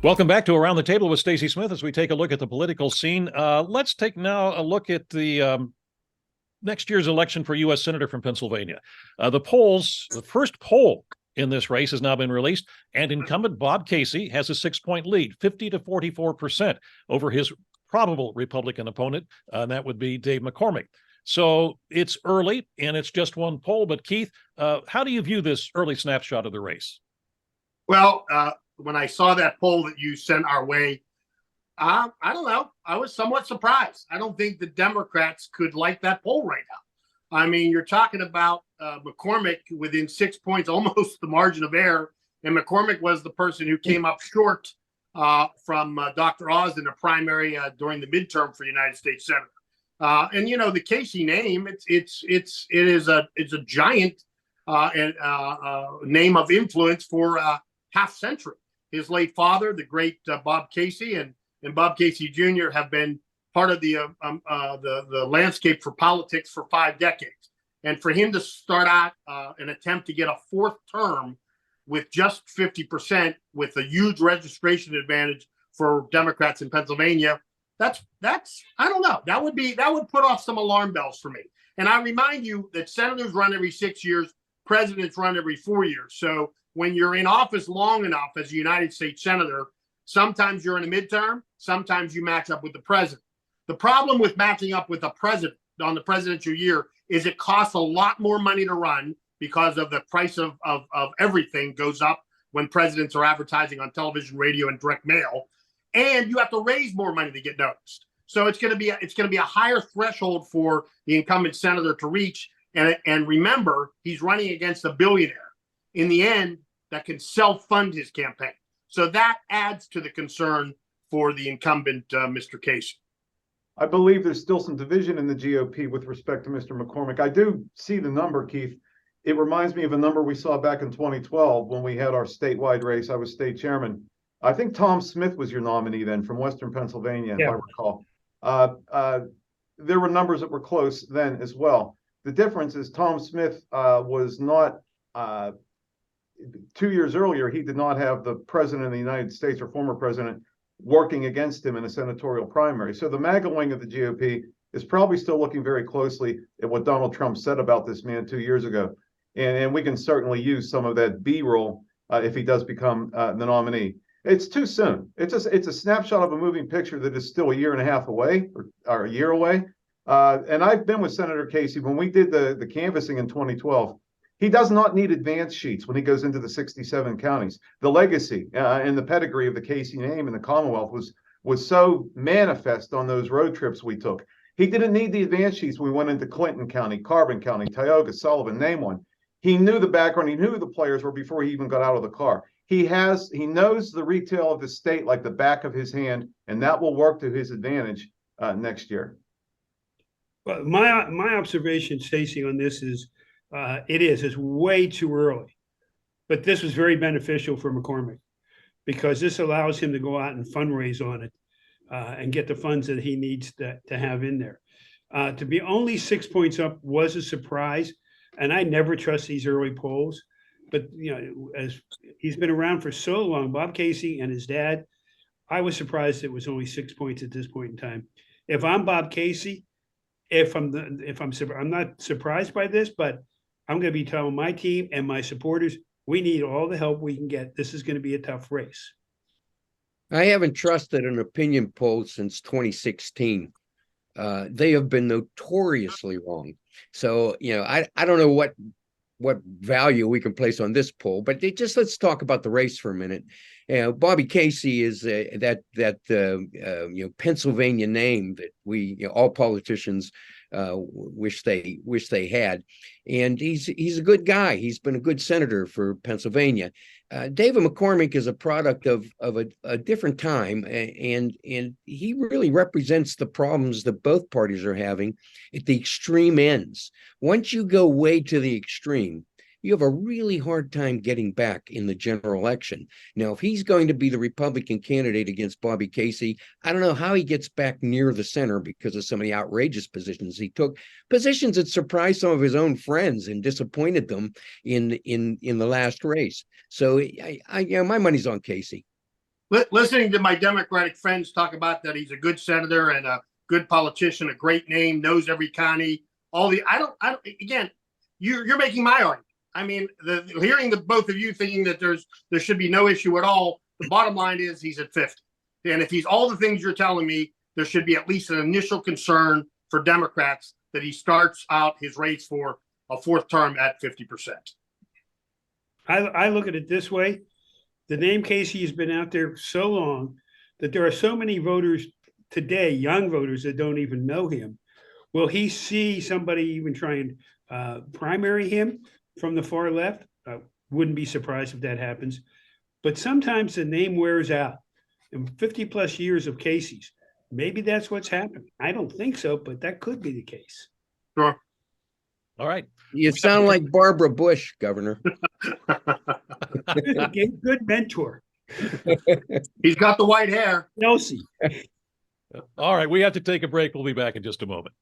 Welcome back to Around the Table with Stacy Smith as we take a look at the political scene. Let's take now a look at the next year's election for U.S. Senator from Pennsylvania. The first poll in this race has now been released, and incumbent Bob Casey has a 6-point lead, 50 to 44% over his probable Republican opponent, and that would be Dave McCormick. So it's early, and it's just one poll. But Keith, how do you view this early snapshot of the race? Well, when I saw that poll that you sent our way, I don't know. I was somewhat surprised. I don't think the Democrats could like that poll right now. I mean, you're talking about McCormick within 6 points, almost the margin of error. And McCormick was the person who came up short from Dr. Oz in the primary during the midterm for United States Senator. And you know, the Casey name, it is a giant name of influence for half century. His late father, the great Bob Casey, and Bob Casey Jr. have been part of the landscape for politics for 5 decades. And for him to start out an attempt to get a 4th term with just 50%, with a huge registration advantage for Democrats in Pennsylvania, that's I don't know. That would put off some alarm bells for me. And I remind you that senators run every 6 years, presidents run every 4 years. So when you're in office long enough as a United States Senator, sometimes you're in a midterm, sometimes you match up with the president. The problem with matching up with the president on the presidential year is it costs a lot more money to run because of the price of everything goes up when presidents are advertising on television, radio, and direct mail. And you have to raise more money to get noticed. So it's going to be a higher threshold for the incumbent senator to reach. And remember, he's running against a billionaire in the end that can self-fund his campaign. So that adds to the concern for the incumbent, Mr. Casey. I believe there's still some division in the GOP with respect to Mr. McCormick. I do see the number, Keith. It reminds me of a number we saw back in 2012 when we had our statewide race. I was state chairman. I think Tom Smith was your nominee then from Western Pennsylvania, if I recall. There were numbers that were close then as well. The difference is Tom Smith was not 2 years earlier, he did not have the president of the United States or former president working against him in a senatorial primary. So the MAGA wing of the GOP is probably still looking very closely at what Donald Trump said about this man 2 years ago. And we can certainly use some of that B-roll if he does become the nominee. It's too soon. It's a snapshot of a moving picture that is still a year and a half away or a year away. And I've been with Senator Casey when we did the canvassing in 2012. He does not need advance sheets when he goes into the 67 counties. The legacy and the pedigree of the Casey name in the Commonwealth was so manifest on those road trips we took. He didn't need the advance sheets when we went into Clinton County, Carbon County, Tioga, Sullivan, name one. He knew the background. He knew who the players were before he even got out of the car. He knows the retail of the state like the back of his hand, and that will work to his advantage next year. Well, my observation, Stacy, on this is it's way too early. But this was very beneficial for McCormick because this allows him to go out and fundraise on it and get the funds that he needs to have in there. To be only 6 points up was a surprise, and I never trust these early polls. But you know, as he's been around for so long, Bob Casey and his dad, I was surprised it was only 6 points at this point in time. If I'm Bob Casey, I'm not surprised by this, but I'm going to be telling my team and my supporters, we need all the help we can get. This is going to be a tough race. I haven't trusted an opinion poll since 2016. They have been notoriously wrong. So, you know, I don't know what value we can place on this poll, but let's talk about the race for a minute. Bobby Casey is Pennsylvania name that all politicians wish they had, and he's a good guy. He's been a good senator for Pennsylvania. David McCormick is a product of a different time, and he really represents the problems that both parties are having at the extreme ends. Once you go way to the extreme, you have a really hard time getting back in the general election. Now, if he's going to be the Republican candidate against Bobby Casey, I don't know how he gets back near the center because of some of the outrageous positions he took, positions that surprised some of his own friends and disappointed them in the last race. So my money's on Casey. Listening to my Democratic friends talk about that he's a good senator and a good politician, a great name, knows every county, I don't, again, you're making my argument. I mean, hearing the both of you thinking that there should be no issue at all. The bottom line is he's at 50. And if he's all the things you're telling me, there should be at least an initial concern for Democrats that he starts out his race for a fourth term at 50%. I look at it this way. The name Casey has been out there so long that there are so many voters today, young voters that don't even know him. Will he see somebody even try and primary him from the far left? I wouldn't be surprised if that happens. But sometimes the name wears out. In 50 plus years of Casey's, maybe that's what's happened. I don't think so, but that could be the case. Sure. All right. You sound like Barbara Bush, Governor. Good mentor. He's got the white hair. Elsie. All right. We have to take a break. We'll be back in just a moment.